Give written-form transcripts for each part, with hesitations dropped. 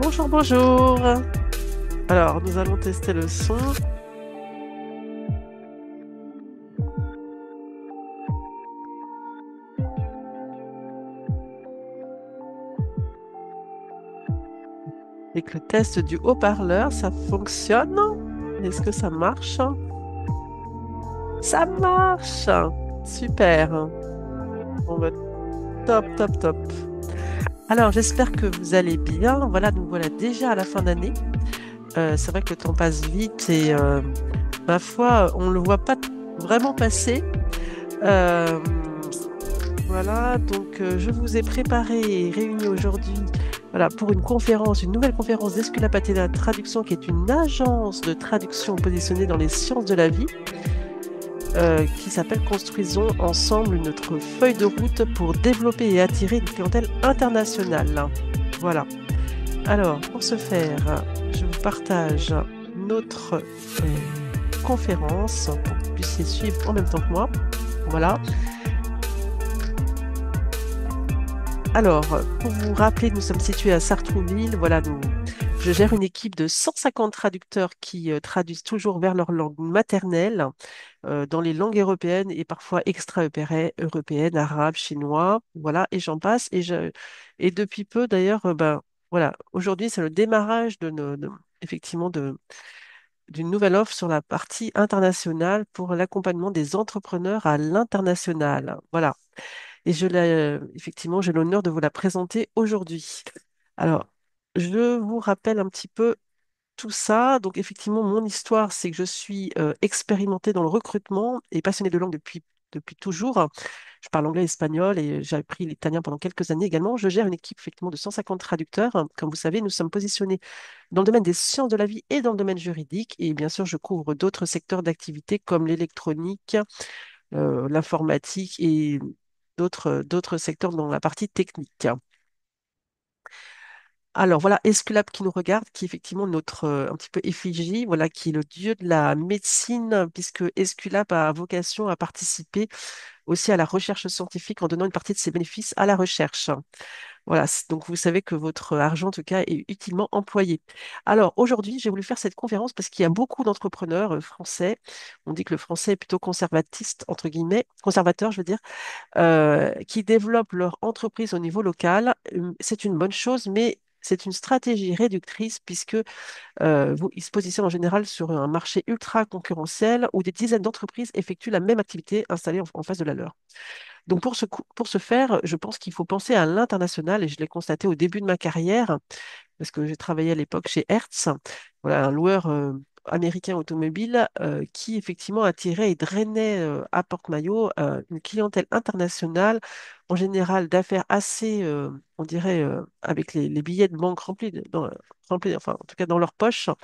Bonjour, bonjour. Alors, nous allons tester le son. Avec le test du haut-parleur, ça fonctionne? Est-ce que ça marche? Ça marche! Super. Bon, bah, top, top, top. Alors, j'espère que vous allez bien. Voilà, nous voilà déjà à la fin d'année. C'est vrai que le temps passe vite et ma foi, on ne le voit pas vraiment passer. Euh, Voilà, donc je vous ai préparé et réuni aujourd'hui voilà, pour une conférence, une nouvelle conférence d'Escula Patena Traduction, qui est une agence de traduction positionnée dans les sciences de la vie, qui s'appelle Construisons ensemble notre feuille de route pour développer et attirer une clientèle internationale. Voilà. Alors, pour ce faire, je vous partage notre conférence pour que vous puissiez suivre en même temps que moi. Voilà. Alors, pour vous rappeler, nous sommes situés à Sartrouville. Voilà, je gère une équipe de 150 traducteurs qui traduisent toujours vers leur langue maternelle, dans les langues européennes et parfois extra-européennes, arabes, chinois, voilà, et j'en passe. Et depuis peu, d'ailleurs, ben, voilà, aujourd'hui, c'est le démarrage effectivement, d'une nouvelle offre sur la partie internationale pour l'accompagnement des entrepreneurs à l'international. Voilà. Et effectivement, j'ai l'honneur de vous la présenter aujourd'hui. Alors, je vous rappelle un petit peu tout ça. Donc, effectivement, mon histoire, c'est que je suis expérimentée dans le recrutement et passionnée de langue depuis toujours. Je parle anglais et espagnol et j'ai appris l'italien pendant quelques années également. Je gère une équipe effectivement de 150 traducteurs. Comme vous savez, nous sommes positionnés dans le domaine des sciences de la vie et dans le domaine juridique. Et bien sûr, je couvre d'autres secteurs d'activité comme l'électronique, l'informatique et d'autres secteurs dans la partie technique. Alors voilà, Esculape qui nous regarde, qui est effectivement notre un petit peu effigie, voilà, qui est le dieu de la médecine, puisque Esculape a vocation à participer aussi à la recherche scientifique en donnant une partie de ses bénéfices à la recherche. Voilà, donc vous savez que votre argent, en tout cas, est utilement employé. Alors aujourd'hui, j'ai voulu faire cette conférence parce qu'il y a beaucoup d'entrepreneurs français. On dit que le français est plutôt conservatiste, entre guillemets, conservateur, je veux dire, qui développent leur entreprise au niveau local. C'est une bonne chose, mais c'est une stratégie réductrice puisque ils se positionnent en général sur un marché ultra concurrentiel où des dizaines d'entreprises effectuent la même activité installée en face de la leur. Donc pour ce faire, je pense qu'il faut penser à l'international et je l'ai constaté au début de ma carrière parce que j'ai travaillé à l'époque chez Hertz, voilà, un loueur américain automobile qui effectivement attirait et drainait à Porte-Maillot une clientèle internationale, en général d'affaires assez, on dirait, avec les billets de banque remplis, enfin en tout cas dans leur poche. Enfin,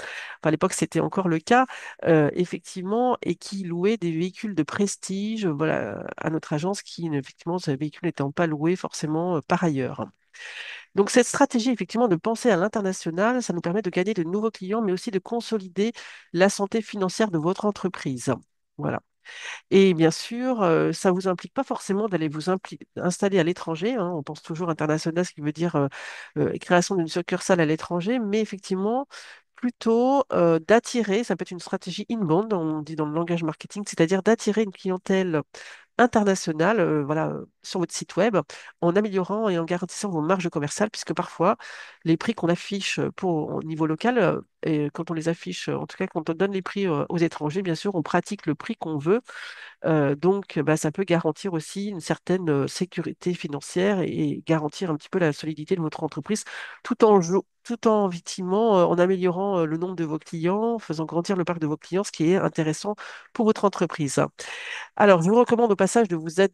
à l'époque, c'était encore le cas, effectivement, et qui louait des véhicules de prestige, voilà, à notre agence, qui effectivement, ces véhicules n'étant pas loués forcément par ailleurs. Donc cette stratégie, effectivement, de penser à l'international, ça nous permet de gagner de nouveaux clients, mais aussi de consolider la santé financière de votre entreprise. Voilà. Et bien sûr, ça vous implique pas forcément d'aller installer à l'étranger, hein. On pense toujours international, ce qui veut dire création d'une succursale à l'étranger, mais effectivement, plutôt d'attirer, ça peut être une stratégie inbound, on dit dans le langage marketing, c'est-à-dire d'attirer une clientèle international, voilà, sur votre site web en améliorant et en garantissant vos marges commerciales, puisque parfois les prix qu'on affiche au niveau local, et quand on les affiche, en tout cas quand on donne les prix aux étrangers, bien sûr, on pratique le prix qu'on veut. Donc, bah, ça peut garantir aussi une certaine sécurité financière et garantir un petit peu la solidité de votre entreprise tout en effectivement, en améliorant le nombre de vos clients, en faisant grandir le parc de vos clients, ce qui est intéressant pour votre entreprise. Alors, je vous recommande au passage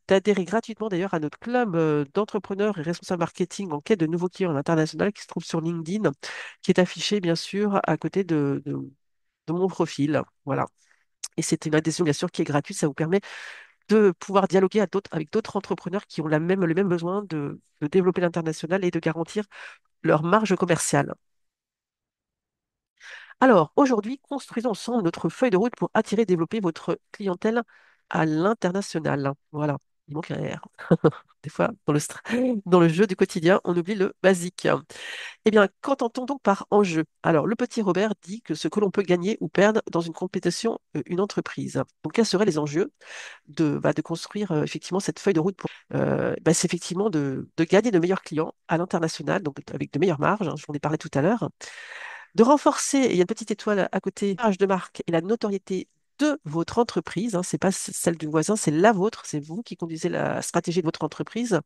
d'adhérer gratuitement d'ailleurs à notre club d'entrepreneurs et responsables marketing en quête de nouveaux clients à l'international qui se trouve sur LinkedIn, qui est affiché bien sûr à côté de mon profil. Voilà. Et c'est une adhésion bien sûr qui est gratuite. Ça vous permet de pouvoir dialoguer avec d'autres entrepreneurs qui ont le même besoin de développer l'international et de garantir leur marge commerciale. Alors, aujourd'hui, construisons ensemble notre feuille de route pour attirer et développer votre clientèle à l'international. Voilà, il manque un R. Des fois, dans le jeu du quotidien, on oublie le basique. Eh bien, qu'entend-on donc par enjeu? Alors, le petit Robert dit que ce que l'on peut gagner ou perdre dans une compétition, une entreprise. Donc, quels seraient les enjeux de construire effectivement cette feuille de route c'est effectivement de gagner de meilleurs clients à l'international, donc avec de meilleures marges, hein, je vous en ai parlé tout à l'heure, de renforcer, il y a une petite étoile à côté, l'image de marque et la notoriété de votre entreprise, hein, c'est pas celle du voisin, c'est la vôtre, c'est vous qui conduisez la stratégie de votre entreprise,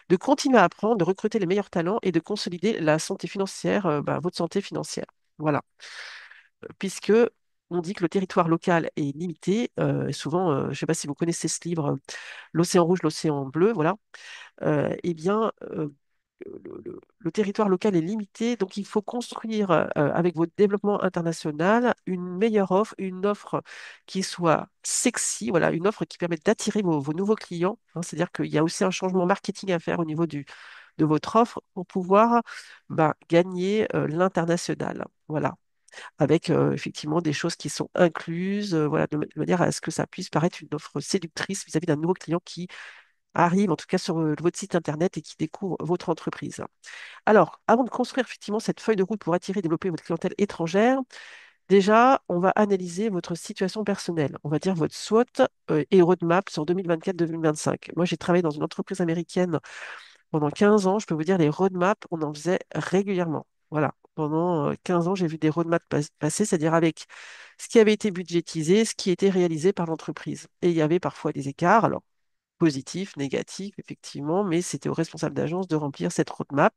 de continuer à apprendre, de recruter les meilleurs talents et de consolider la santé financière, votre santé financière. Voilà. Puisque on dit que le territoire local est limité. Souvent, je ne sais pas si vous connaissez ce livre, L'océan rouge, l'océan bleu, voilà. Eh bien, le territoire local est limité, donc il faut construire avec votre développement international une meilleure offre, une offre qui soit sexy, voilà, une offre qui permette d'attirer vos nouveaux clients, hein. C'est-à-dire qu'il y a aussi un changement marketing à faire au niveau de votre offre pour pouvoir gagner l'international. Voilà, avec effectivement des choses qui sont incluses, voilà, de manière à ce que ça puisse paraître une offre séductrice vis-à-vis d'un nouveau client qui arrive en tout cas sur votre site internet et qui découvre votre entreprise. Alors, avant de construire effectivement cette feuille de route pour attirer et développer votre clientèle étrangère, déjà, on va analyser votre situation personnelle. On va dire votre SWOT et roadmap sur 2024-2025. Moi, j'ai travaillé dans une entreprise américaine pendant 15 ans. Je peux vous dire, les roadmaps, on en faisait régulièrement. Voilà. Pendant 15 ans, j'ai vu des roadmaps passer, c'est-à-dire avec ce qui avait été budgétisé, ce qui était réalisé par l'entreprise. Et il y avait parfois des écarts. Alors, positif, négatif, effectivement, mais c'était au responsable d'agence de remplir cette roadmap.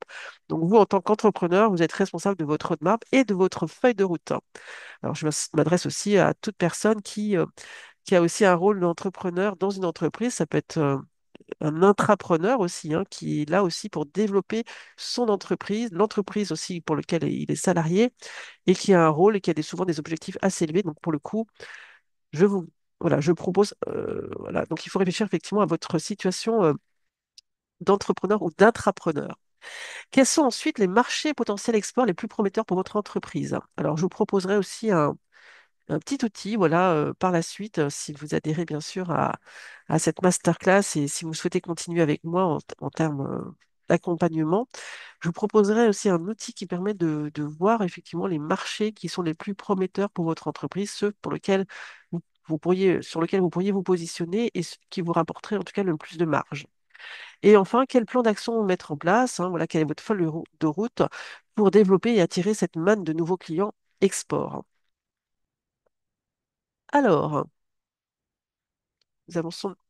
Donc vous, en tant qu'entrepreneur, vous êtes responsable de votre roadmap et de votre feuille de route. Alors je m'adresse aussi à toute personne qui a aussi un rôle d'entrepreneur dans une entreprise. Ça peut être un intrapreneur aussi, hein, qui est là aussi pour développer son entreprise, l'entreprise aussi pour laquelle il est salarié, et qui a un rôle et qui a souvent des objectifs assez élevés. Donc pour le coup, je vous... Voilà, je propose, voilà. Donc, il faut réfléchir effectivement à votre situation d'entrepreneur ou d'intrapreneur. Quels sont ensuite les marchés potentiels export les plus prometteurs pour votre entreprise? Alors, je vous proposerai aussi un petit outil, voilà, par la suite, si vous adhérez bien sûr à cette masterclass et si vous souhaitez continuer avec moi en termes d'accompagnement, je vous proposerai aussi un outil qui permet de voir effectivement les marchés qui sont les plus prometteurs pour votre entreprise, ceux pour lesquels sur lesquels vous pourriez vous positionner et qui vous rapporteraient en tout cas le plus de marge. Et enfin, quel plan d'action mettre en place, hein, voilà, quelle est votre feuille de route pour développer et attirer cette manne de nouveaux clients export. Alors,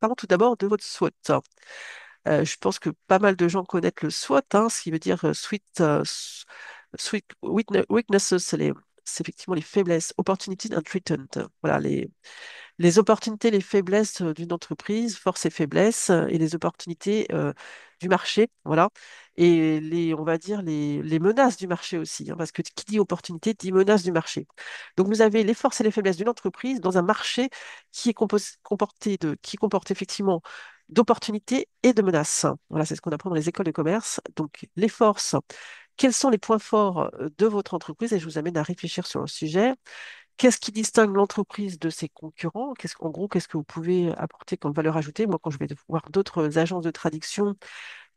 parlons tout d'abord de votre SWOT. Je pense que pas mal de gens connaissent le SWOT, hein, ce qui veut dire Weaknesses, c'est effectivement les faiblesses, Opportunities and Threatened. Voilà, les opportunités, les faiblesses d'une entreprise, forces et faiblesses, et les opportunités du marché, voilà. Et on va dire les menaces du marché aussi, hein, parce que qui dit opportunité dit menace du marché. Donc vous avez les forces et les faiblesses d'une entreprise dans un marché qui comporte effectivement d'opportunités et de menaces. Voilà, c'est ce qu'on apprend dans les écoles de commerce. Donc les forces, quels sont les points forts de votre entreprise? Et je vous amène à réfléchir sur le sujet. Qu'est-ce qui distingue l'entreprise de ses concurrents? En gros, qu'est-ce que vous pouvez apporter comme valeur ajoutée? Moi, quand je vais voir d'autres agences de traduction,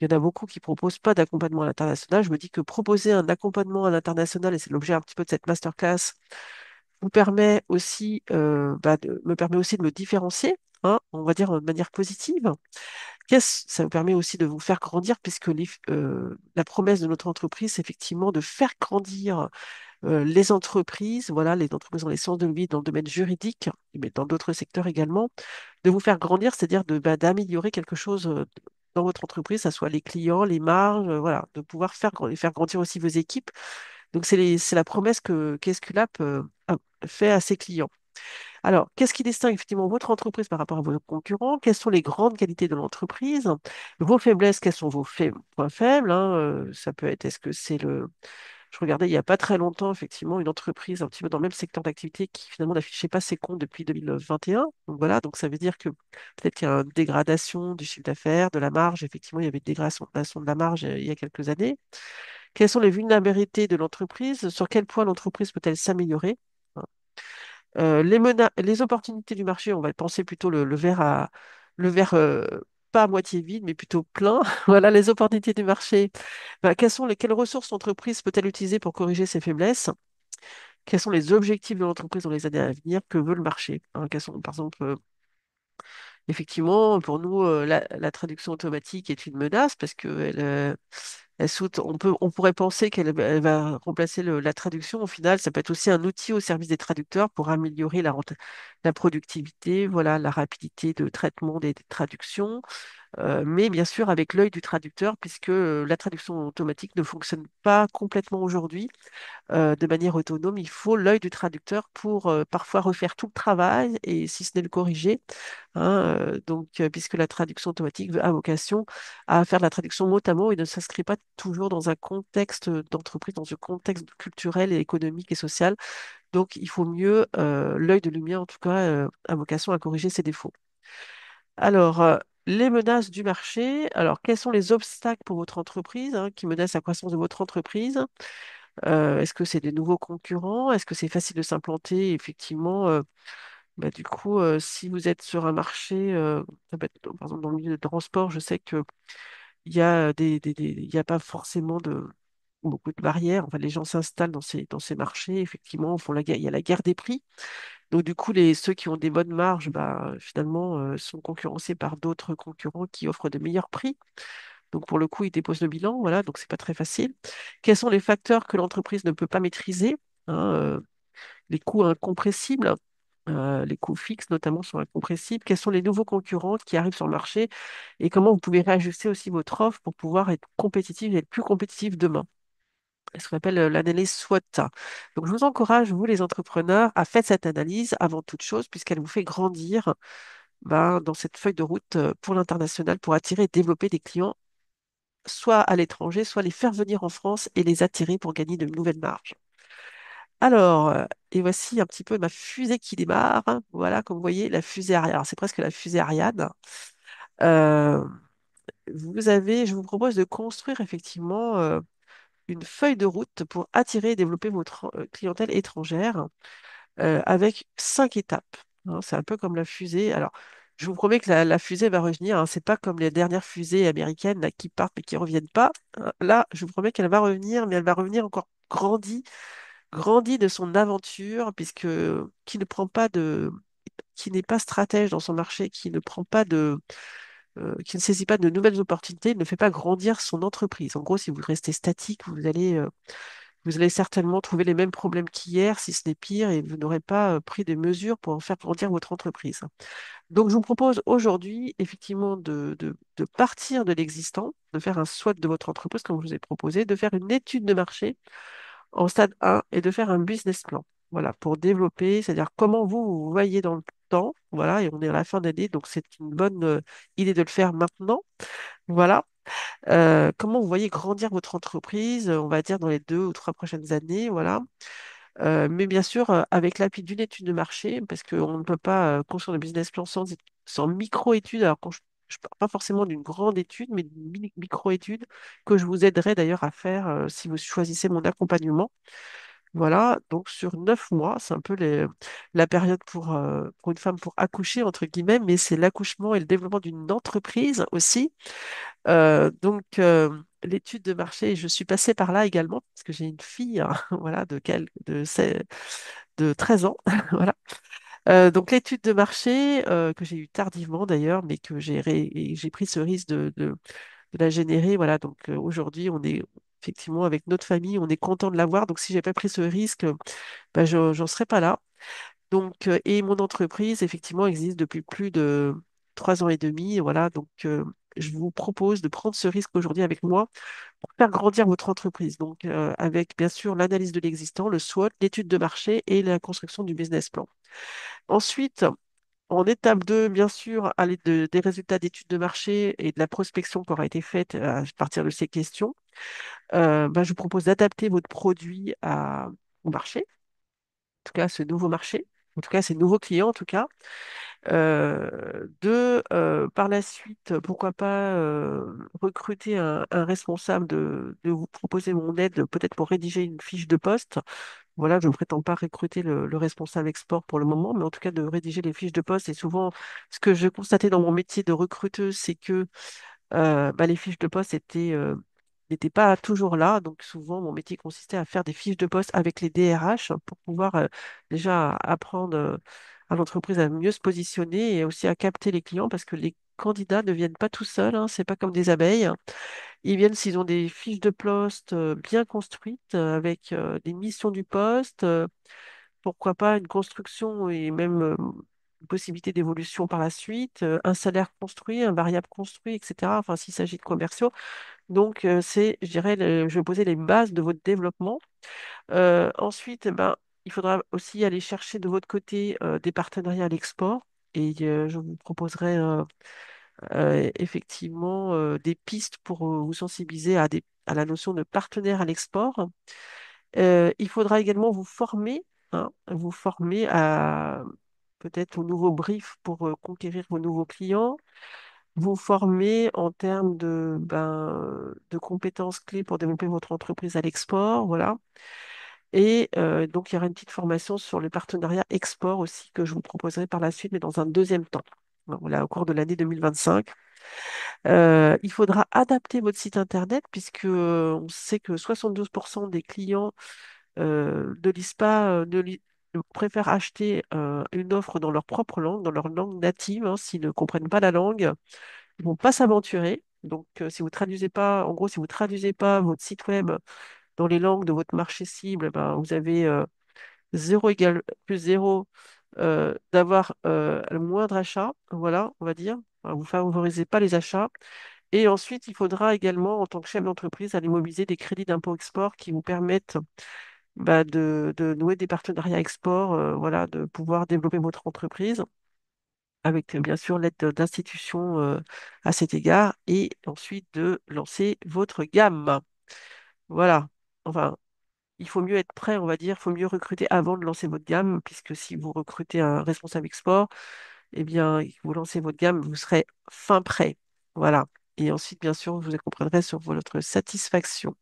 il y en a beaucoup qui proposent pas d'accompagnement à l'international. Je me dis que proposer un accompagnement à l'international, et c'est l'objet un petit peu de cette masterclass, me permet aussi de me différencier, hein, on va dire de manière positive. Ça vous permet aussi de vous faire grandir, puisque la promesse de notre entreprise, c'est effectivement de faire grandir les entreprises, voilà, les entreprises dans les sciences de vie, dans le domaine juridique, mais dans d'autres secteurs également, de vous faire grandir, c'est-à-dire d'améliorer quelque chose dans votre entreprise, que ce soit les clients, les marges, voilà, de pouvoir faire grandir aussi vos équipes. Donc, c'est la promesse qu'Esculap fait à ses clients. Alors, qu'est-ce qui distingue effectivement votre entreprise par rapport à vos concurrents? Quelles sont les grandes qualités de l'entreprise? Vos faiblesses, quels sont vos points faibles, hein? Ça peut être, est-ce que c'est je regardais il n'y a pas très longtemps, effectivement, une entreprise un petit peu dans le même secteur d'activité qui finalement n'affichait pas ses comptes depuis 2021. Donc voilà, donc ça veut dire que peut-être qu'il y a une dégradation du chiffre d'affaires, de la marge. Effectivement, il y avait une dégradation de la marge il y a quelques années. Quelles sont les vulnérabilités de l'entreprise? Sur quel point l'entreprise peut-elle s'améliorer? Les opportunités du marché, on va penser plutôt le verre pas à moitié vide, mais plutôt plein. Voilà les opportunités du marché. Ben, quelles ressources l'entreprise peut-elle utiliser pour corriger ses faiblesses? Quels sont les objectifs de l'entreprise dans les années à venir? Que veut le marché? Hein, par exemple, effectivement, pour nous, la traduction automatique est une menace parce que on pourrait penser elle va remplacer la traduction. Au final, ça peut être aussi un outil au service des traducteurs pour améliorer la productivité, voilà, la rapidité de traitement des traductions. Mais bien sûr avec l'œil du traducteur, puisque la traduction automatique ne fonctionne pas complètement aujourd'hui de manière autonome. Il faut l'œil du traducteur pour parfois refaire tout le travail et si ce n'est le corriger. Hein, puisque la traduction automatique a vocation à faire de la traduction mot à mot et ne s'inscrit pas toujours dans un contexte d'entreprise, dans un contexte culturel et économique et social. Donc, il faut mieux, l'œil de lumière, en tout cas, a vocation à corriger ses défauts. Alors, les menaces du marché. Alors, quels sont les obstacles pour votre entreprise hein, qui menacent la croissance de votre entreprise? Est-ce que c'est des nouveaux concurrents? Est-ce que c'est facile de s'implanter? Effectivement, bah, du coup, si vous êtes sur un marché, ça peut être, par exemple dans le milieu de transport, je sais que il y a il y a pas forcément beaucoup de barrières. Enfin, les gens s'installent dans ces marchés. Effectivement, il y a la guerre des prix. Donc, du coup, ceux qui ont des bonnes marges, bah, finalement, sont concurrencés par d'autres concurrents qui offrent de meilleurs prix. Donc, pour le coup, ils déposent le bilan. Voilà, donc c'est pas très facile. Quels sont les facteurs que l'entreprise ne peut pas maîtriser? Hein, les coûts incompressibles, les coûts fixes notamment sont incompressibles. Quels sont les nouveaux concurrents qui arrivent sur le marché et comment vous pouvez réajuster aussi votre offre pour pouvoir être compétitif et être plus compétitif demain? C'est ce qu'on appelle l'analyse SWOT. Donc, je vous encourage, vous les entrepreneurs, à faire cette analyse avant toute chose, puisqu'elle vous fait grandir ben, dans cette feuille de route pour l'international, pour attirer et développer des clients, soit à l'étranger, soit les faire venir en France et les attirer pour gagner de nouvelles marges. Alors, et voici un petit peu ma fusée qui démarre. Voilà, comme vous voyez, la fusée Ariane. Alors, c'est presque la fusée Ariane. Euh, je vous propose de construire effectivement une feuille de route pour attirer et développer votre clientèle étrangère avec 5 étapes. Hein. C'est un peu comme la fusée. Alors, je vous promets que la fusée va revenir. Hein. C'est pas comme les dernières fusées américaines là, qui partent mais qui reviennent pas. Hein. Là, je vous promets qu'elle va revenir, mais elle va revenir encore grandie de son aventure, puisque qui n'est pas stratège dans son marché, qui ne saisit pas de nouvelles opportunités, ne fait pas grandir son entreprise. En gros, si vous restez statique, vous allez certainement trouver les mêmes problèmes qu'hier, si ce n'est pire, et vous n'aurez pas pris des mesures pour en faire grandir votre entreprise. Donc, je vous propose aujourd'hui, effectivement, de partir de l'existant, de faire un SWOT de votre entreprise, comme je vous ai proposé, de faire une étude de marché en stade 1 et de faire un business plan. Voilà, pour développer, c'est-à-dire comment vous voyez dans le temps. Voilà, et on est à la fin d'année, donc c'est une bonne idée de le faire maintenant. Voilà. Comment vous voyez grandir votre entreprise, on va dire dans les 2 ou 3 prochaines années. Voilà. Mais bien sûr, avec l'appui d'une étude de marché, parce qu'on ne peut pas construire le business plan sans micro-étude. Alors, je ne parle pas forcément d'une grande étude, mais d'une micro-étude que je vous aiderai d'ailleurs à faire si vous choisissez mon accompagnement. Voilà, donc sur 9 mois, c'est un peu la période pour une femme pour accoucher, entre guillemets, mais c'est l'accouchement et le développement d'une entreprise aussi. L'étude de marché, je suis passée par là également, parce que j'ai une fille hein, voilà, de 13 ans. Voilà. Donc l'étude de marché, que j'ai eue tardivement d'ailleurs, mais que et j'ai pris ce risque de la générer. Voilà, donc aujourd'hui, on est effectivement avec notre famille, on est content de l'avoir. Donc si j'ai pas pris ce risque, ben, j'en serais pas là. Donc, et mon entreprise, effectivement, existe depuis plus de 3 ans et demi. Voilà, donc je vous propose de prendre ce risque aujourd'hui avec moi pour faire grandir votre entreprise. Donc, avec bien sûr l'analyse de l'existant, le SWOT, l'étude de marché et la construction du business plan. Ensuite, en étape 2, bien sûr, à l'aide des résultats d'études de marché et de la prospection qui aura été faite à partir de ces questions, ben, je vous propose d'adapter votre produit au marché, en tout cas à ce nouveau marché, en tout cas à ces nouveaux clients, en tout cas. Par la suite, pourquoi pas recruter un responsable de vous proposer mon aide, peut-être pour rédiger une fiche de poste voilà, je ne prétends pas recruter le responsable export pour le moment, mais en tout cas de rédiger les fiches de poste. Et souvent, ce que je constatais dans mon métier de recruteuse, c'est que bah, les fiches de poste n'étaient pas toujours là. Donc souvent, mon métier consistait à faire des fiches de poste avec les DRH pour pouvoir déjà apprendre à l'entreprise à mieux se positionner et aussi à capter les clients parce que les candidats ne viennent pas tout seuls, hein, c'est pas comme des abeilles. Ils viennent s'ils ont des fiches de poste bien construites avec des missions du poste, pourquoi pas une construction et même une possibilité d'évolution par la suite, un salaire construit, un variable construit, etc. Enfin, s'il s'agit de commerciaux. Donc, je dirais, je vais poser les bases de votre développement. Ensuite, eh ben, il faudra aussi aller chercher de votre côté des partenariats à l'export. Et je vous proposerai effectivement des pistes pour vous sensibiliser à la notion de partenaire à l'export. Il faudra également vous former, hein, vous former à peut-être aux nouveaux briefs pour conquérir vos nouveaux clients, vous former en termes de compétences clés pour développer votre entreprise à l'export, voilà. Et donc, il y aura une petite formation sur le partenariat export aussi que je vous proposerai par la suite, mais dans un deuxième temps. Voilà, au cours de l'année 2025. Il faudra adapter votre site internet puisque on sait que 72% des clients ne lisent pas, ne préfèrent acheter une offre dans leur propre langue, dans leur langue native, hein, s'ils ne comprennent pas la langue, ils vont pas s'aventurer. Donc, si vous traduisez pas, en gros, si vous traduisez pas votre site web dans les langues de votre marché cible, ben, vous avez 0 égale plus 0 d'avoir le moindre achat, voilà, on va dire. Enfin, vous favorisez pas les achats. Et ensuite, il faudra également, en tant que chef d'entreprise, aller mobiliser des crédits d'impôt export qui vous permettent bah, de nouer des partenariats export, voilà, de pouvoir développer votre entreprise avec bien sûr l'aide d'institutions à cet égard et ensuite de lancer votre gamme. Voilà. Enfin, il faut mieux être prêt, on va dire, il faut mieux recruter avant de lancer votre gamme, puisque si vous recrutez un responsable export, eh bien, vous lancez votre gamme, vous serez fin prêt. Voilà. Et ensuite, bien sûr, vous comprendrez sur votre satisfaction.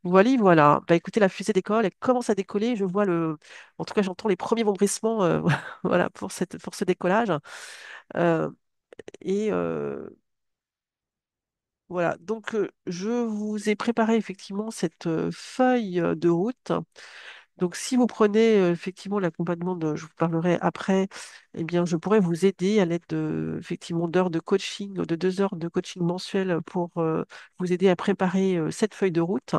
Voilà, voilà. Bah, écoutez, la fusée décolle, elle commence à décoller. Je vois en tout cas, j'entends les premiers vomissements, voilà, pour ce décollage. Euh, et voilà. Donc, je vous ai préparé effectivement cette feuille de route. Donc, si vous prenez effectivement l'accompagnement je vous parlerai après, eh bien, je pourrais vous aider à l'aide effectivement d'heures de coaching, de 2 heures de coaching mensuel pour vous aider à préparer cette feuille de route.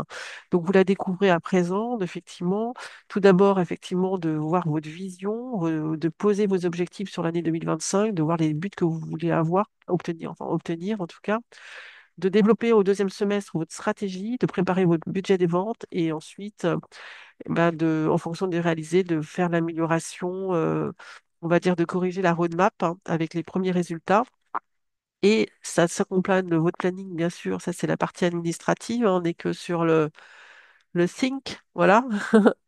Donc, vous la découvrez à présent, effectivement. Tout d'abord, effectivement, de voir votre vision, de poser vos objectifs sur l'année 2025, de voir les buts que vous voulez avoir, obtenir, enfin obtenir en tout cas, de développer au deuxième semestre votre stratégie, de préparer votre budget des ventes et ensuite ben, en fonction des réalisés, de faire l'amélioration, on va dire de corriger la roadmap hein, avec les premiers résultats. Et ça s'accompagne de votre planning, bien sûr, ça c'est la partie administrative, hein, on n'est que sur le think, voilà,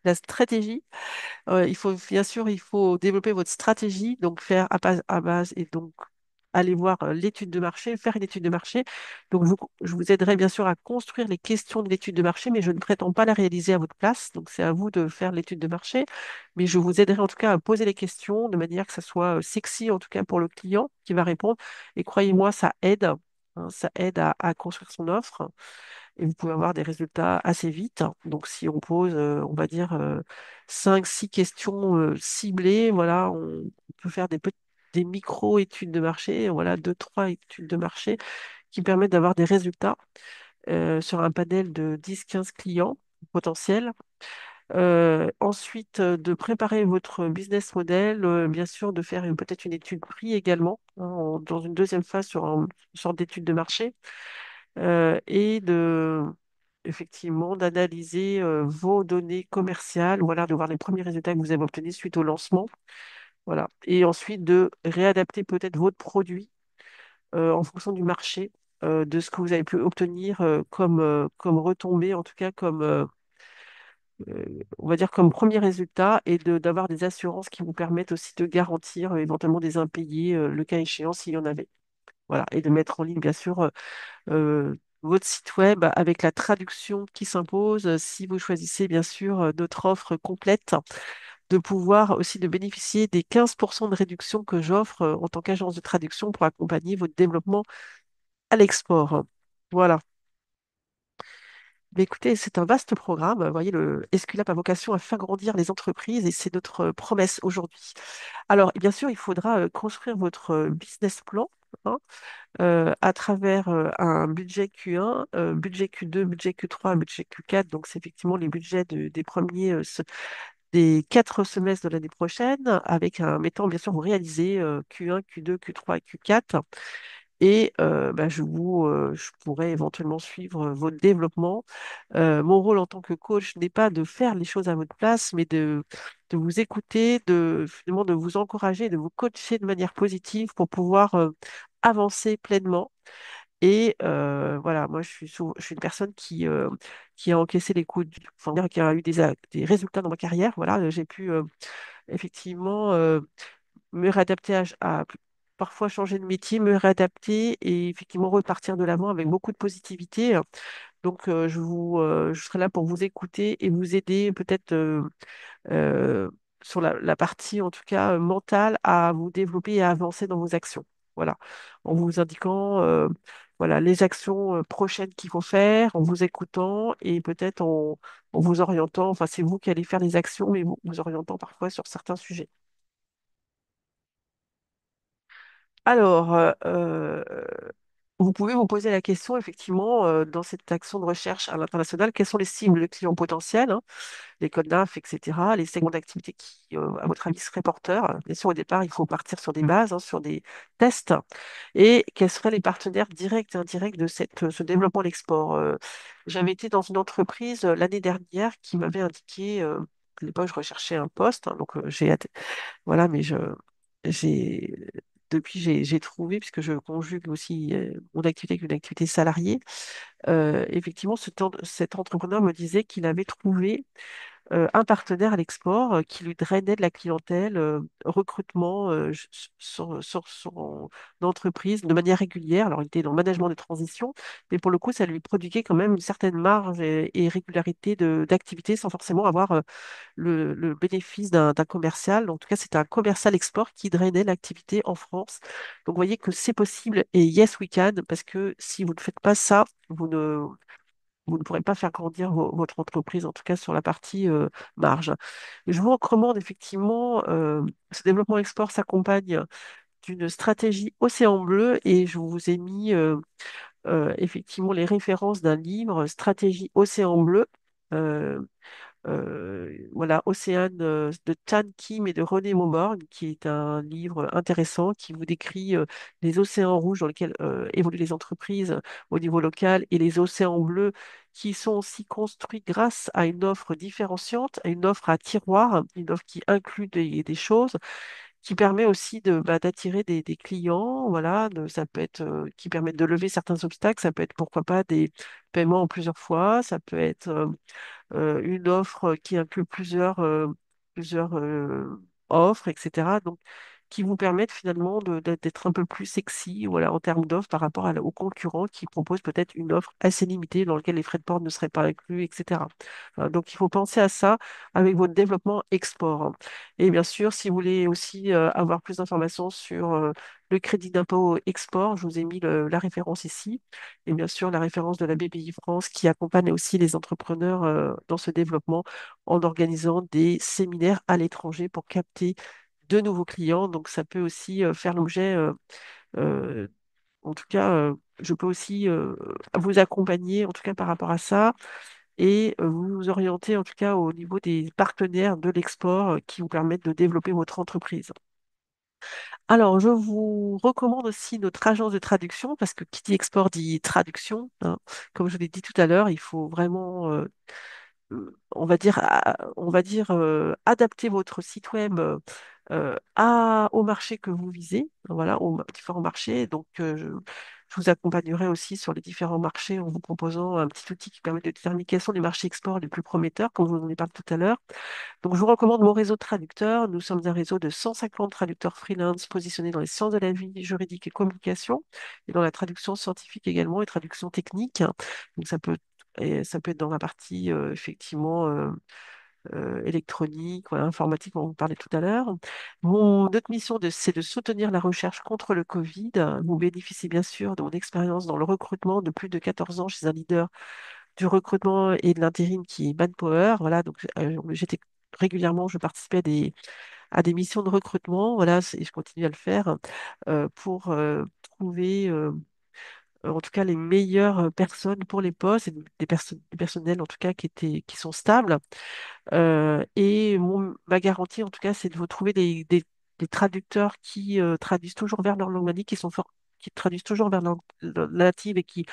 la stratégie. Il faut, bien sûr, il faut développer votre stratégie, donc faire à base et donc aller voir l'étude de marché, faire une étude de marché. Donc, je vous aiderai bien sûr à construire les questions de l'étude de marché, mais je ne prétends pas la réaliser à votre place. Donc, c'est à vous de faire l'étude de marché. Mais je vous aiderai en tout cas à poser les questions de manière que ça soit sexy, en tout cas pour le client qui va répondre. Et croyez-moi, ça aide. Hein, ça aide à construire son offre et vous pouvez avoir des résultats assez vite. Donc, si on pose, on va dire, 5, 6 questions ciblées, voilà, on peut faire des micro-études de marché, voilà, 2, 3 études de marché qui permettent d'avoir des résultats sur un panel de 10, 15 clients potentiels. Ensuite, de préparer votre business model, bien sûr, de faire peut-être une étude prix également, hein, dans une deuxième phase sur une sorte d'étude de marché et effectivement d'analyser vos données commerciales, voilà, de voir les premiers résultats que vous avez obtenus suite au lancement, voilà, et ensuite de réadapter peut-être votre produit en fonction du marché, de ce que vous avez pu obtenir comme retombée, en tout cas on va dire comme premier résultat, et d'avoir des assurances qui vous permettent aussi de garantir éventuellement des impayés, le cas échéant s'il y en avait. Voilà, et de mettre en ligne, bien sûr, votre site web avec la traduction qui s'impose, si vous choisissez bien sûr notre offre complète, de pouvoir aussi de bénéficier des 15% de réduction que j'offre en tant qu'agence de traduction pour accompagner votre développement à l'export. Voilà. Mais écoutez, c'est un vaste programme. Vous voyez, le Esculap a vocation à faire grandir les entreprises et c'est notre promesse aujourd'hui. Alors, bien sûr, il faudra construire votre business plan, hein, à travers un budget Q1, budget Q2, budget Q3, budget Q4. Donc, c'est effectivement les budgets des premiers, des 4 semestres de l'année prochaine, avec un mettant, bien sûr, vous réalisez Q1, Q2, Q3 et Q4. Et bah, je pourrais éventuellement suivre votre développement. Mon rôle en tant que coach n'est pas de faire les choses à votre place, mais de vous écouter, finalement, de vous encourager, de vous coacher de manière positive pour pouvoir avancer pleinement. Et voilà, moi, je suis une personne qui a encaissé les coups, enfin, dire, qui a eu des résultats dans ma carrière. Voilà, j'ai pu effectivement me réadapter parfois changer de métier, me réadapter et effectivement repartir de l'avant avec beaucoup de positivité. Donc, je serai là pour vous écouter et vous aider peut-être euh, sur la partie, en tout cas, mentale, à vous développer et à avancer dans vos actions. Voilà, en vous indiquant voilà, les actions prochaines qu'il faut faire, en vous écoutant et peut-être en vous orientant. Enfin, c'est vous qui allez faire les actions, mais vous orientant parfois sur certains sujets. Alors, vous pouvez vous poser la question, effectivement, dans cette action de recherche à l'international, quelles sont les cibles de clients potentiels, hein, les codes NAF, etc., les segments d'activité qui, à votre avis, seraient porteurs. Bien sûr, au départ, il faut partir sur des bases, hein, sur des tests. Et quels seraient les partenaires directs et indirects de ce développement de l'export? J'avais été dans une entreprise l'année dernière qui m'avait indiqué, à l'époque, je recherchais un poste, hein, donc voilà, mais j'ai, depuis, j'ai trouvé, puisque je conjugue aussi mon activité avec une activité salariée, effectivement, cet entrepreneur me disait qu'il avait trouvé un partenaire à l'export qui lui drainait de la clientèle, recrutement sur son entreprise de manière régulière. Alors, il était dans le management de transition, mais pour le coup, ça lui prodiguait quand même une certaine marge et régularité d'activité sans forcément avoir le bénéfice d'un commercial. En tout cas, c'était un commercial export qui drainait l'activité en France. Donc, vous voyez que c'est possible et yes, we can, parce que si vous ne faites pas ça, vous ne pourrez pas faire grandir votre entreprise, en tout cas sur la partie marge. Je vous recommande effectivement, ce développement export s'accompagne d'une stratégie Océan Bleu et je vous ai mis effectivement les références d'un livre, Stratégie Océan Bleu. euh, voilà, Océane de Tan Kim et de René Mauborgne, qui est un livre intéressant qui vous décrit les océans rouges dans lesquels évoluent les entreprises au niveau local et les océans bleus qui sont aussi construits grâce à une offre différenciante, à une offre à tiroir, une offre qui inclut des choses, qui permet aussi d'attirer des clients, voilà, ça peut être qui permettent de lever certains obstacles, ça peut être pourquoi pas des paiements en plusieurs fois, ça peut être une offre qui inclut plusieurs offres, etc. Donc, qui vous permettent finalement d'être un peu plus sexy, voilà, en termes d'offres par rapport aux concurrents qui proposent peut-être une offre assez limitée dans laquelle les frais de port ne seraient pas inclus, etc. Donc, il faut penser à ça avec votre développement export. Et bien sûr, si vous voulez aussi avoir plus d'informations sur le crédit d'impôt export, je vous ai mis la référence ici. Et bien sûr, la référence de la BPI France qui accompagne aussi les entrepreneurs dans ce développement en organisant des séminaires à l'étranger pour capter de nouveaux clients. Donc, ça peut aussi faire l'objet, euh, en tout cas, je peux aussi vous accompagner, en tout cas par rapport à ça, et vous orienter, en tout cas, au niveau des partenaires de l'export qui vous permettent de développer votre entreprise. Alors, je vous recommande aussi notre agence de traduction parce que qui dit export dit traduction, hein. Comme je l'ai dit tout à l'heure, il faut vraiment, on va dire adapter votre site web au marché que vous visez, voilà, aux différents marchés. Donc, Je vous accompagnerai aussi sur les différents marchés en vous proposant un petit outil qui permet de déterminer quels sont les marchés export les plus prometteurs, comme je vous en ai parlé tout à l'heure. Donc, je vous recommande mon réseau de traducteurs. Nous sommes un réseau de 150 traducteurs freelance positionnés dans les sciences de la vie, juridique et communication, et dans la traduction scientifique également et traduction technique. Donc, ça peut être dans la partie effectivement électronique, voilà, informatique, on en parlait tout à l'heure. Notre mission, c'est de soutenir la recherche contre le Covid. Vous bénéficiez bien sûr de mon expérience dans le recrutement de plus de 14 ans chez un leader du recrutement et de l'intérim qui est Manpower. Voilà, donc j'étais régulièrement, je participais à des missions de recrutement, voilà, et je continue à le faire pour trouver en tout cas les meilleures personnes pour les postes et des personnels en tout cas qui sont stables. Ma garantie, en tout cas, c'est de vous trouver des traducteurs qui traduisent toujours vers leur langue native, qui traduisent toujours vers leur langue native et qui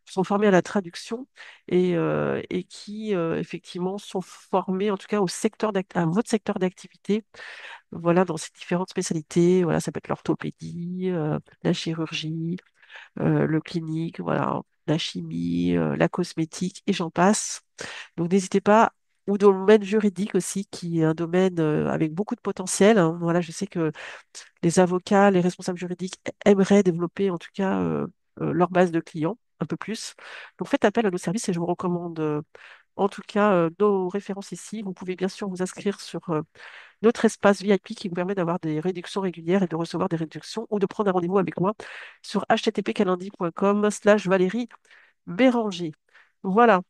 sont formés à la traduction et qui, effectivement, sont formés, en tout cas, à votre secteur d'activité, voilà, dans ces différentes spécialités. Voilà, ça peut être l'orthopédie, la chirurgie, le clinique, voilà, la chimie, la cosmétique, et j'en passe. Donc n'hésitez pas, ou dans le domaine juridique aussi, qui est un domaine avec beaucoup de potentiel, hein. Voilà, je sais que les avocats, les responsables juridiques aimeraient développer en tout cas leur base de clients un peu plus. Donc faites appel à nos services et je vous recommande en tout cas nos références ici. Vous pouvez bien sûr vous inscrire sur notre espace VIP qui vous permet d'avoir des réductions régulières et de recevoir des réductions ou de prendre un rendez-vous avec moi sur http://calendly.com/Valérie Béranger. Voilà.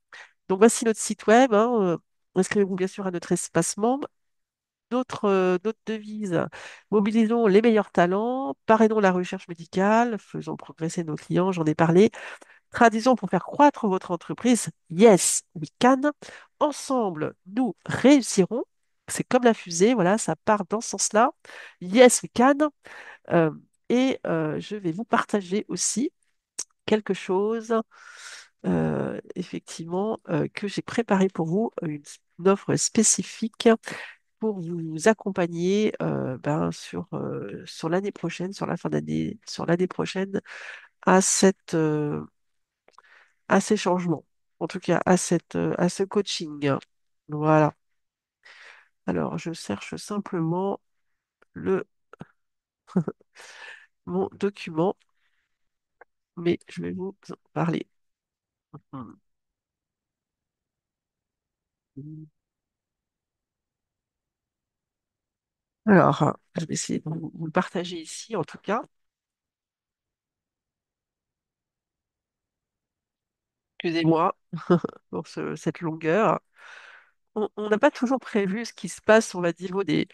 Donc voici notre site web, hein. Inscrivez-vous bien sûr à notre espace membre. D'autres devises. Mobilisons les meilleurs talents, parrainons la recherche médicale, faisons progresser nos clients, j'en ai parlé. Traduisons pour faire croître votre entreprise. Yes, we can. Ensemble, nous réussirons. C'est comme la fusée, voilà, ça part dans ce sens-là. Yes, we can. Euh, je vais vous partager aussi quelque chose, effectivement, que j'ai préparé pour vous, une offre spécifique pour vous accompagner sur l'année prochaine, sur la fin d'année, sur l'année prochaine, à à ces changements, en tout cas à ce coaching. Voilà. Alors, je cherche simplement le, mon document, mais je vais vous en parler. Alors, je vais essayer de vous le partager ici, en tout cas. Excusez-moi pour cette longueur. On n'a pas toujours prévu ce qui se passe, on va dire, au niveau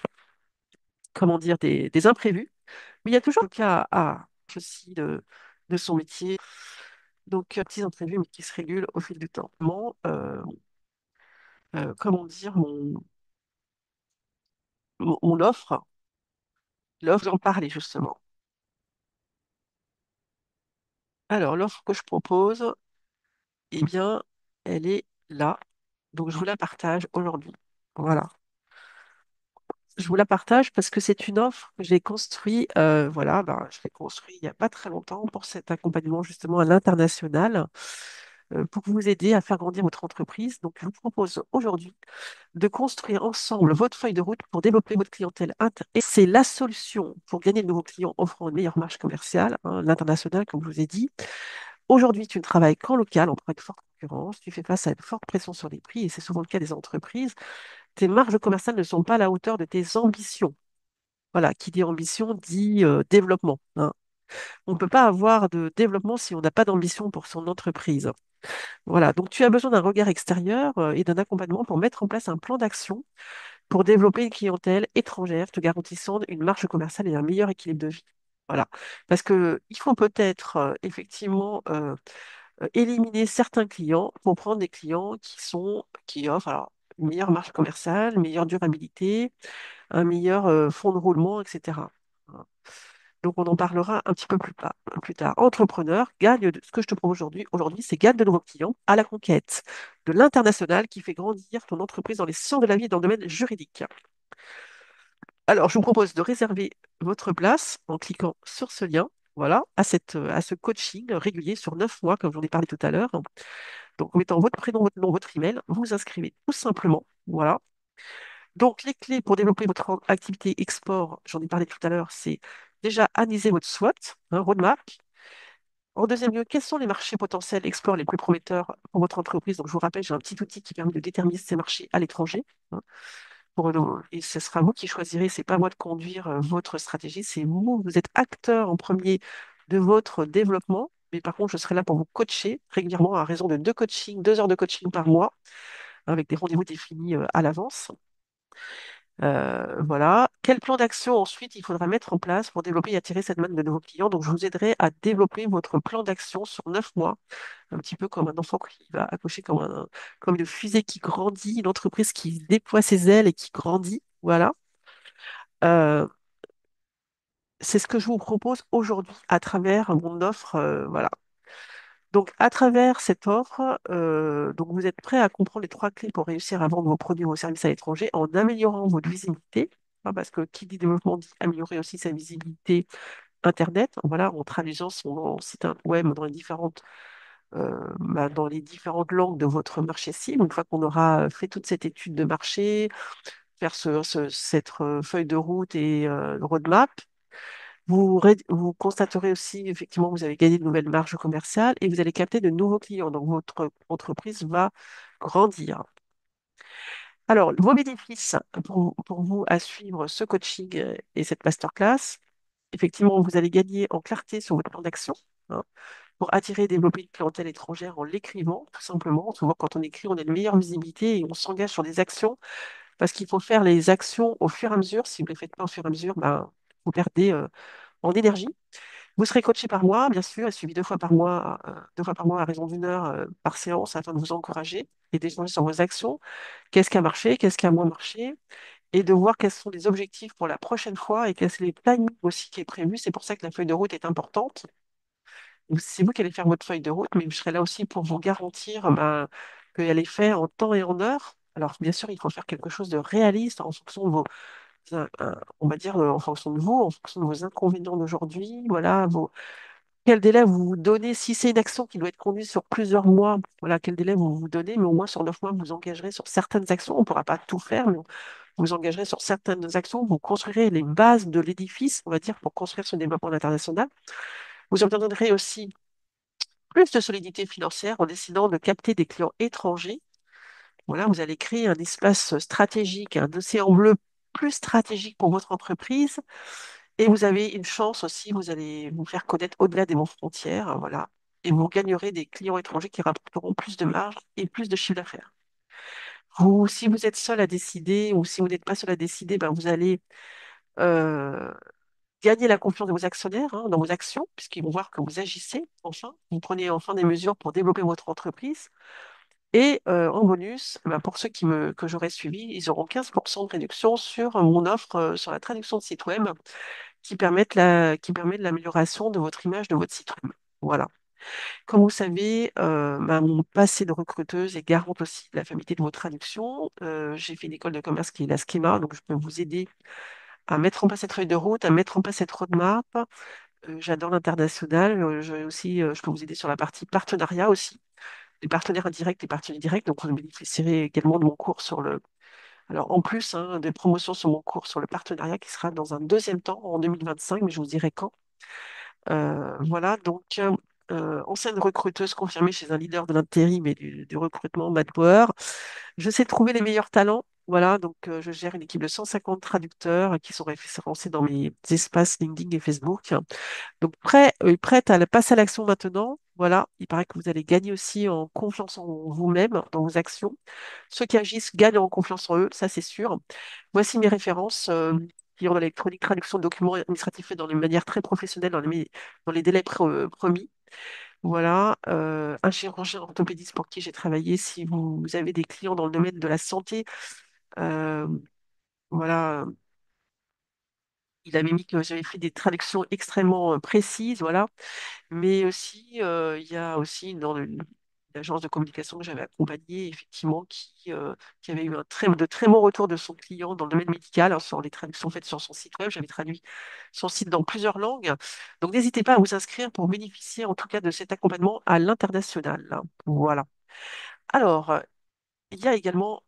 comment dire, des imprévus, mais il y a toujours le cas aussi de son métier. Donc, petits imprévus, mais qui se régulent au fil du temps. Comment dire, mon l'offre, j'en parlais justement. Alors, l'offre que je propose, eh bien, elle est là. Donc, je vous la partage aujourd'hui. Voilà. Je vous la partage parce que c'est une offre que j'ai construite, voilà, ben, je l'ai construite il n'y a pas très longtemps pour cet accompagnement justement à l'international, pour vous aider à faire grandir votre entreprise. Donc, je vous propose aujourd'hui de construire ensemble votre feuille de route pour développer votre clientèle. Et c'est la solution pour gagner de nouveaux clients offrant une meilleure marge commerciale, hein, l'international, comme je vous ai dit. Aujourd'hui, tu ne travailles qu'en local, on prend une forte concurrence, tu fais face à une forte pression sur les prix, et c'est souvent le cas des entreprises. Tes marges commerciales ne sont pas à la hauteur de tes ambitions. Voilà, qui dit ambition dit développement, hein. On ne peut pas avoir de développement si on n'a pas d'ambition pour son entreprise. Voilà, donc tu as besoin d'un regard extérieur et d'un accompagnement pour mettre en place un plan d'action pour développer une clientèle étrangère, te garantissant une marge commerciale et un meilleur équilibre de vie. Voilà, parce que il faut peut-être effectivement éliminer certains clients pour prendre des clients qui offrent alors, une meilleure marge commerciale, une meilleure durabilité, un meilleur fonds de roulement, etc. Voilà. Donc, on en parlera un petit peu plus tard. Entrepreneur, ce que je te propose aujourd'hui, c'est gagne de nouveaux clients à la conquête de l'international qui fait grandir ton entreprise dans les sciences de la vie et dans le domaine juridique. Alors, je vous propose de réserver votre place en cliquant sur ce lien. voilà, à ce coaching régulier sur 9 mois, comme j'en ai parlé tout à l'heure. Donc, en mettant votre prénom, votre nom, votre email, vous vous inscrivez tout simplement. Voilà. Donc, les clés pour développer votre activité export, j'en ai parlé tout à l'heure, c'est déjà analyser votre SWOT, roadmap. En deuxième lieu, quels sont les marchés potentiels export les plus prometteurs pour votre entreprise? Donc, je vous rappelle, j'ai un petit outil qui permet de déterminer ces marchés à l'étranger. Hein, et ce sera vous qui choisirez, c'est pas moi de conduire votre stratégie, c'est vous, vous êtes acteur en premier de votre développement. Mais par contre, je serai là pour vous coacher régulièrement à raison de 2 coachings, 2 heures de coaching par mois, avec des rendez-vous définis à l'avance. Voilà. Quel plan d'action ensuite il faudra mettre en place pour développer et attirer cette manne de nouveaux clients? Donc, je vous aiderai à développer votre plan d'action sur 9 mois, un petit peu comme un enfant qui va accoucher comme une fusée qui grandit, une entreprise qui déploie ses ailes et qui grandit. Voilà. Euh, c'est ce que je vous propose aujourd'hui à travers mon offre. Voilà. Donc, à travers cette offre, donc vous êtes prêt à comprendre les 3 clés pour réussir à vendre vos produits ou vos services à l'étranger en améliorant votre visibilité, hein, parce que qui dit développement dit améliorer aussi sa visibilité Internet, voilà, en traduisant son site web dans les différentes langues de votre marché cible. Une fois qu'on aura fait toute cette étude de marché, faire cette feuille de route et roadmap, vous constaterez aussi, effectivement, vous avez gagné de nouvelles marges commerciales et vous allez capter de nouveaux clients. Donc, votre entreprise va grandir. Alors, vos bénéfices pour vous à suivre ce coaching et cette masterclass, effectivement, vous allez gagner en clarté sur votre plan d'action, hein, pour attirer et développer une clientèle étrangère en l'écrivant, tout simplement. Souvent, quand on écrit, on a une meilleure visibilité et on s'engage sur des actions parce qu'il faut faire les actions au fur et à mesure. Si vous ne les faites pas au fur et à mesure, ben, vous perdez en énergie. Vous serez coaché par mois, bien sûr, et suivi 2 fois par mois à raison d'1 heure par séance afin de vous encourager et d'échanger sur vos actions. Qu'est-ce qui a marché, qu'est-ce qui a moins marché, et de voir quels sont les objectifs pour la prochaine fois et quels sont les timings aussi qui est prévu. C'est pour ça que la feuille de route est importante. C'est vous qui allez faire votre feuille de route, mais je serai là aussi pour vous garantir qu'elle est faite en temps et en heure. Alors, bien sûr, il faut faire quelque chose de réaliste en fonction de on va dire, en fonction de vous, en fonction de vos inconvénients d'aujourd'hui, voilà, quel délai vous vous donnez? Si c'est une action qui doit être conduite sur plusieurs mois, voilà, quel délai vous vous donnez, mais au moins sur 9 mois, vous vous engagerez sur certaines actions. On ne pourra pas tout faire, mais vous vous engagerez sur certaines actions. Vous construirez les bases de l'édifice, on va dire, pour construire ce développement international. Vous obtiendrez aussi plus de solidité financière en décidant de capter des clients étrangers. Voilà, vous allez créer un espace stratégique, un océan bleu plus stratégique pour votre entreprise. Et vous avez une chance aussi, vous allez vous faire connaître au-delà des vos frontières, hein, voilà. Et vous gagnerez des clients étrangers qui rapporteront plus de marge et plus de chiffre d'affaires. Si vous êtes seul à décider ou si vous n'êtes pas seul à décider, ben vous allez euh, gagner la confiance de vos actionnaires, hein, dans vos actions, puisqu'ils vont voir que vous agissez enfin, vous prenez enfin des mesures pour développer votre entreprise. Et en bonus, ben, pour ceux que j'aurai suivis, ils auront 15% de réduction sur mon offre sur la traduction de site web qui permet de l'amélioration de votre image de votre site web. Voilà. Comme vous savez, mon passé de recruteuse est garante aussi de la fiabilité de vos traductions. J'ai fait une école de commerce qui est la Schema, donc je peux vous aider à mettre en place cette feuille de route, à mettre en place cette roadmap. J'adore l'international. Je peux vous aider sur la partie partenariat aussi, les partenaires indirects et partenaires directs. Donc, vous bénéficierez également de mon cours sur le. Alors, en plus des promotions sur mon cours sur le partenariat qui sera dans un deuxième temps en 2025, mais je vous dirai quand. Voilà, donc ancienne recruteuse confirmée chez un leader de l'intérim et du recrutement Manpower. Je sais trouver les meilleurs talents. Voilà, donc je gère une équipe de 150 traducteurs qui sont référencés dans mes espaces LinkedIn et Facebook. Donc prête à passer à l'action maintenant. Voilà, il paraît que vous allez gagner aussi en confiance en vous-même, dans vos actions. Ceux qui agissent gagnent en confiance en eux, ça c'est sûr. Voici mes références. Clients dans l'électronique, traduction de documents administratifs faits dans une manière très professionnelle, dans les délais promis. Voilà, un chirurgien orthopédiste pour qui j'ai travaillé. Si vous avez des clients dans le domaine de la santé, euh, voilà, il avait mis que j'avais fait des traductions extrêmement précises, voilà. Mais aussi, il y a aussi l'agence de communication que j'avais accompagnée, effectivement, qui avait eu de très bons retours de son client dans le domaine médical, hein, sur les traductions faites sur son site web. J'avais traduit son site dans plusieurs langues. Donc, n'hésitez pas à vous inscrire pour bénéficier, en tout cas, de cet accompagnement à l'international. Voilà. Alors, il y a également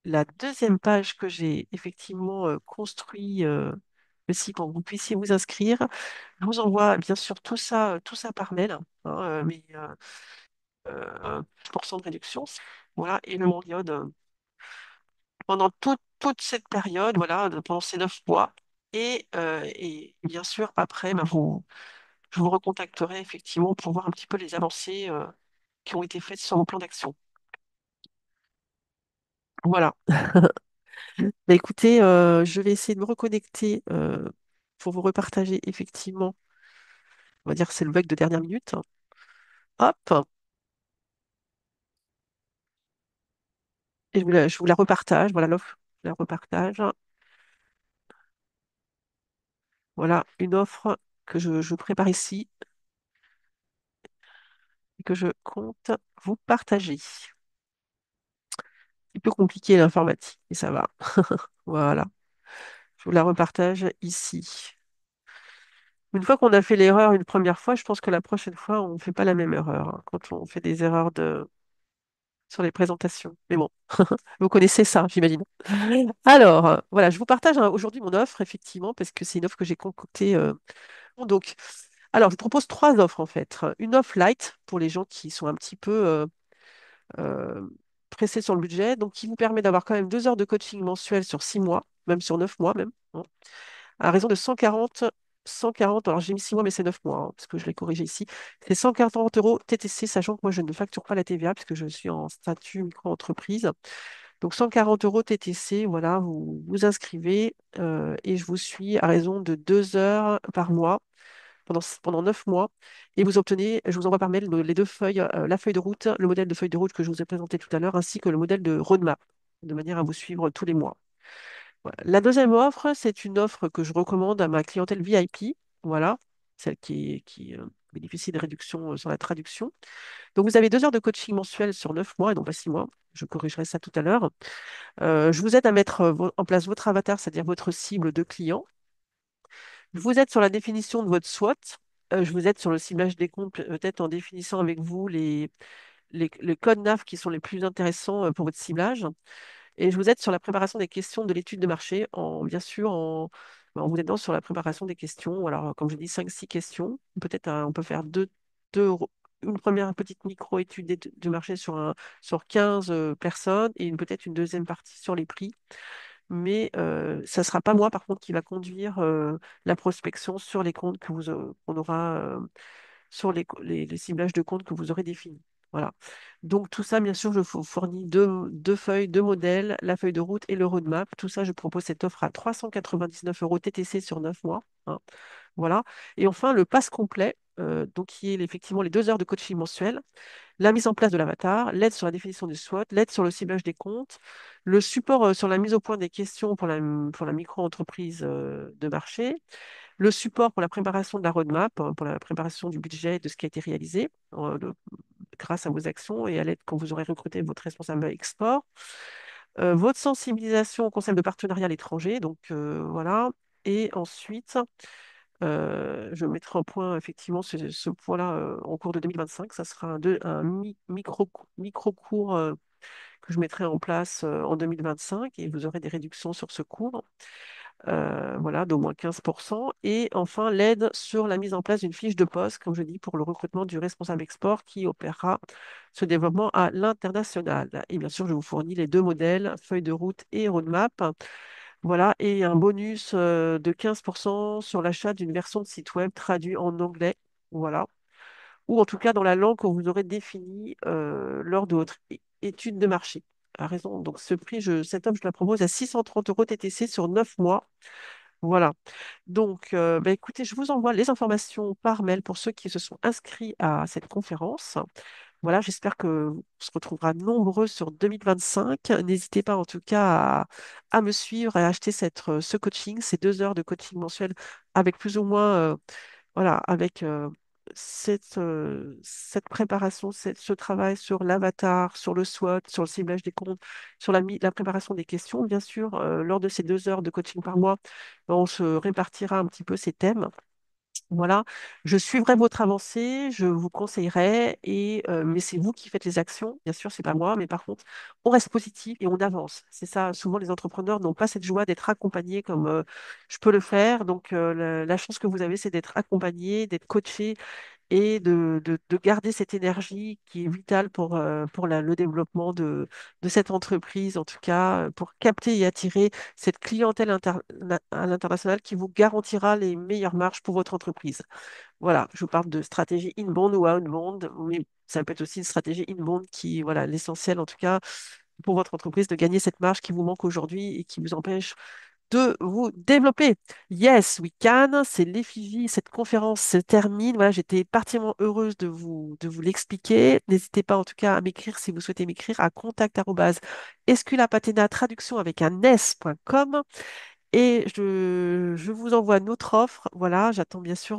la deuxième page que j'ai effectivement construit aussi pour que vous puissiez vous inscrire. Je vous envoie bien sûr tout ça par mail, hein, mais 10% de réduction. Voilà, et le Mondial pendant toute cette période, voilà, pendant ces 9 mois. Et bien sûr, après, ben, je vous recontacterai effectivement pour voir un petit peu les avancées qui ont été faites sur mon plan d'action. Voilà. Bah, écoutez, je vais essayer de me reconnecter pour vous repartager effectivement, on va dire que c'est le bug de dernière minute. Hop, et je vous la repartage. Voilà l'offre, je la repartage. Voilà une offre que je prépare ici et que je compte vous partager. Un peu compliqué l'informatique, mais ça va. Voilà, je vous la repartage ici. Une fois qu'on a fait l'erreur une première fois, je pense que la prochaine fois, on ne fait pas la même erreur, hein, quand on fait des erreurs sur les présentations. Mais bon, vous connaissez ça, j'imagine. Alors, voilà, je vous partage hein, aujourd'hui mon offre, effectivement, parce que c'est une offre que j'ai concoctée. Donc, alors, je vous propose trois offres, en fait. Une offre light pour les gens qui sont un petit peu euh, pressés sur le budget, donc qui vous permet d'avoir quand même 2 heures de coaching mensuel sur 6 mois, même sur 9 mois même, hein, à raison de 140, alors j'ai mis 6 mois, mais c'est 9 mois, hein, parce que je l'ai corrigé ici. C'est 140 euros TTC, sachant que moi, je ne facture pas la TVA, puisque je suis en statut micro-entreprise. Donc 140 euros TTC, voilà, vous vous inscrivez et je vous suis à raison de 2 heures par mois pendant 9 mois. Et vous obtenez, je vous envoie par mail les deux feuilles, la feuille de route, le modèle de feuille de route que je vous ai présenté tout à l'heure, ainsi que le modèle de roadmap, de manière à vous suivre tous les mois. Voilà. La deuxième offre, c'est une offre que je recommande à ma clientèle VIP, voilà, celle qui bénéficie de réductions sur la traduction. Donc vous avez 2 heures de coaching mensuel sur 9 mois et non pas 6 mois. Je corrigerai ça tout à l'heure. Je vous aide à mettre en place votre avatar, c'est-à-dire votre cible de client. Je vous aide sur la définition de votre SWOT. Je vous aide sur le ciblage des comptes, peut-être en définissant avec vous les codes NAF qui sont les plus intéressants pour votre ciblage. Et je vous aide sur la préparation des questions de l'étude de marché, bien sûr en vous aidant sur la préparation des questions. Alors, comme je dis, 5, 6 questions. Peut-être on peut faire deux- une première petite micro-étude de marché sur 15 personnes et peut-être une deuxième partie sur les prix. Mais ça ne sera pas moi, par contre, qui va conduire la prospection sur les comptes qu'on aura, sur les ciblages de comptes que vous aurez définis. Voilà. Donc tout ça, bien sûr, je vous fournis deux feuilles, deux modèles, la feuille de route et le roadmap. Tout ça, je propose cette offre à 399 euros TTC sur 9 mois, hein. Voilà. Et enfin, le pass complet, donc qui est effectivement les 2 heures de coaching mensuel, la mise en place de l'avatar, l'aide sur la définition du SWOT, l'aide sur le ciblage des comptes, le support sur la mise au point des questions pour la micro-entreprise de marché, le support pour la préparation de la roadmap, pour la préparation du budget de ce qui a été réalisé grâce à vos actions et à l'aide quand vous aurez recruté votre responsable export, votre sensibilisation au concept de partenariat à l'étranger, donc voilà. Et ensuite, je mettrai en point effectivement ce point-là en cours de 2025. Ça sera micro-cours que je mettrai en place en 2025 et vous aurez des réductions sur ce cours, voilà, d'au moins 15%. Et enfin, l'aide sur la mise en place d'une fiche de poste, comme je dis, pour le recrutement du responsable export qui opérera ce développement à l'international. Et bien sûr, je vous fournis les deux modèles, feuille de route et roadmap. Voilà, et un bonus de 15% sur l'achat d'une version de site web traduit en anglais. Voilà. Ou en tout cas dans la langue que vous aurez définie lors de votre étude de marché. À raison. Donc, cette offre, je la propose à 630 euros TTC sur 9 mois. Voilà. Donc, bah, écoutez, je vous envoie les informations par mail pour ceux qui se sont inscrits à cette conférence. Voilà, j'espère que on se retrouvera nombreux sur 2025. N'hésitez pas en tout cas à me suivre et à acheter ce coaching, ces 2 heures de coaching mensuel avec plus ou moins, voilà, avec cette préparation, ce travail sur l'avatar, sur le SWOT, sur le ciblage des comptes, sur la préparation des questions, bien sûr, lors de ces 2 heures de coaching par mois, on se répartira un petit peu ces thèmes. Voilà, je suivrai votre avancée, je vous conseillerai, mais c'est vous qui faites les actions, bien sûr, c'est pas moi, mais par contre, on reste positif et on avance. C'est ça, souvent les entrepreneurs n'ont pas cette joie d'être accompagnés comme je peux le faire. Donc, la chance que vous avez, c'est d'être accompagné, d'être coaché et de garder cette énergie qui est vitale pour le développement de cette entreprise, en tout cas, pour capter et attirer cette clientèle à l'international qui vous garantira les meilleures marges pour votre entreprise. Voilà, je vous parle de stratégie inbound ou outbound, mais ça peut être aussi une stratégie inbound qui, voilà, l'essentiel en tout cas pour votre entreprise de gagner cette marge qui vous manque aujourd'hui et qui vous empêche de vous développer. Yes, we can. C'est l'effigie. Cette conférence se termine. Voilà, j'étais particulièrement heureuse de vous l'expliquer. N'hésitez pas en tout cas à m'écrire si vous souhaitez m'écrire à contact@esculapatena traduction avec un s.com. Et je vous envoie notre offre. Voilà, j'attends bien sûr.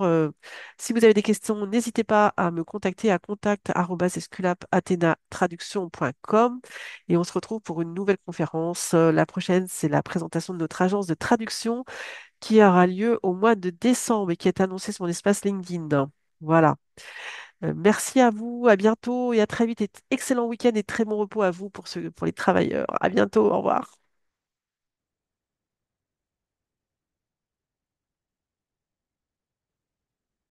Si vous avez des questions, n'hésitez pas à me contacter à contact@esculapathenatraduction.com. Et on se retrouve pour une nouvelle conférence. La prochaine, c'est la présentation de notre agence de traduction qui aura lieu au mois de décembre et qui est annoncée sur mon espace LinkedIn. Voilà. Merci à vous, à bientôt et à très vite. Et excellent week-end et très bon repos à vous pour les travailleurs. À bientôt, au revoir.